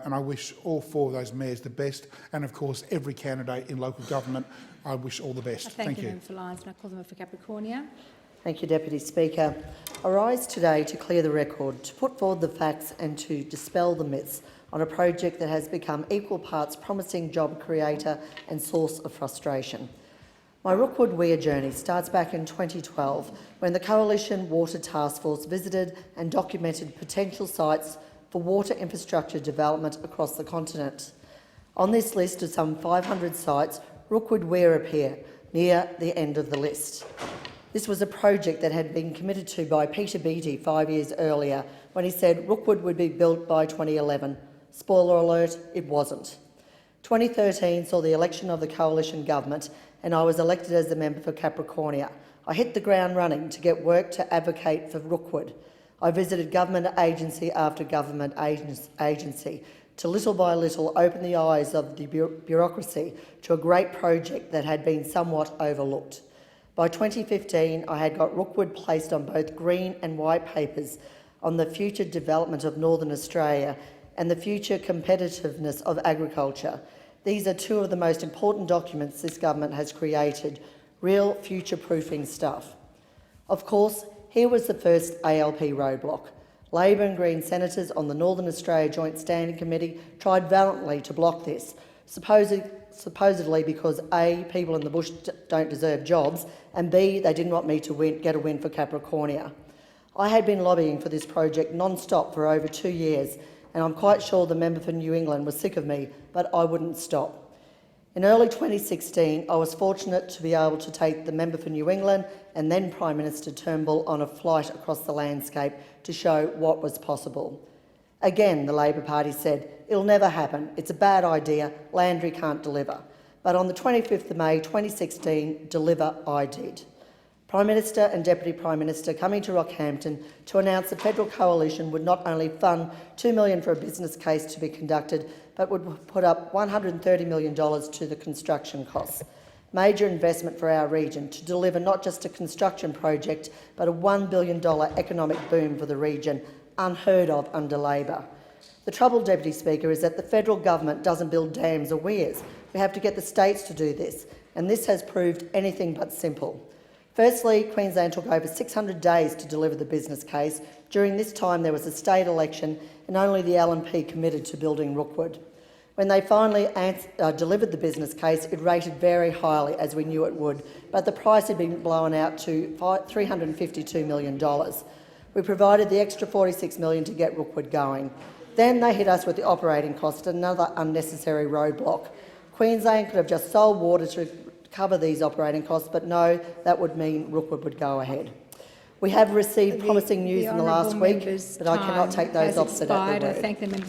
and I wish all four of those mayors the best, and of course every candidate in local government, I wish all the best. Thank you. Member for Lyons. I call the member for Capricornia. Thank you, Deputy Speaker. I rise today to clear the record, to put forward the facts and to dispel the myths on a project that has become equal parts promising job creator and source of frustration. My Rookwood Weir journey starts back in 2012 when the Coalition Water Task Force visited and documented potential sites for water infrastructure development across the continent. On this list of some 500 sites, Rookwood Weir appear near the end of the list. This was a project that had been committed to by Peter Beattie 5 years earlier when he said Rookwood would be built by 2011. Spoiler alert, it wasn't. 2013 saw the election of the coalition government and I was elected as the member for Capricornia. I hit the ground running to get work to advocate for Rookwood. I visited government agency after government agency to little by little open the eyes of the bureaucracy to a great project that had been somewhat overlooked. By 2015, I had got Rookwood placed on both green and white papers on the future development of Northern Australia and the future competitiveness of agriculture. These are two of the most important documents this government has created, real future-proofing stuff. Of course, here was the first ALP roadblock. Labor and Green senators on the Northern Australia Joint Standing Committee tried valiantly to block this, supposedly because A, people in the bush don't deserve jobs, and B, they didn't want me to get a win for Capricornia. I had been lobbying for this project non-stop for over 2 years, and I'm quite sure the member for New England was sick of me, but I wouldn't stop. In early 2016, I was fortunate to be able to take the member for New England and then Prime Minister Turnbull on a flight across the landscape to show what was possible. Again, the Labor Party said, "It'll never happen, it's a bad idea, Landry can't deliver." But on the 25th of May 2016, deliver I did. Prime Minister and Deputy Prime Minister coming to Rockhampton to announce the federal coalition would not only fund $2 million for a business case to be conducted, but would put up $130 million to the construction costs. Major investment for our region to deliver not just a construction project, but a $1 billion economic boom for the region, unheard of under Labor. The trouble, Deputy Speaker, is that the federal government doesn't build dams or weirs. We have to get the states to do this, and this has proved anything but simple. Firstly, Queensland took over 600 days to deliver the business case. During this time, there was a state election and only the LNP committed to building Rookwood. When they finally delivered the business case, it rated very highly, as we knew it would, but the price had been blown out to $352 million. We provided the extra $46 million to get Rookwood going. Then they hit us with the operating cost, another unnecessary roadblock. Queensland could have just sold water to cover these operating costs, but no, that would mean Rookwood would go ahead. We have received promising news in the last week, but I cannot take those off at the word. I thank the member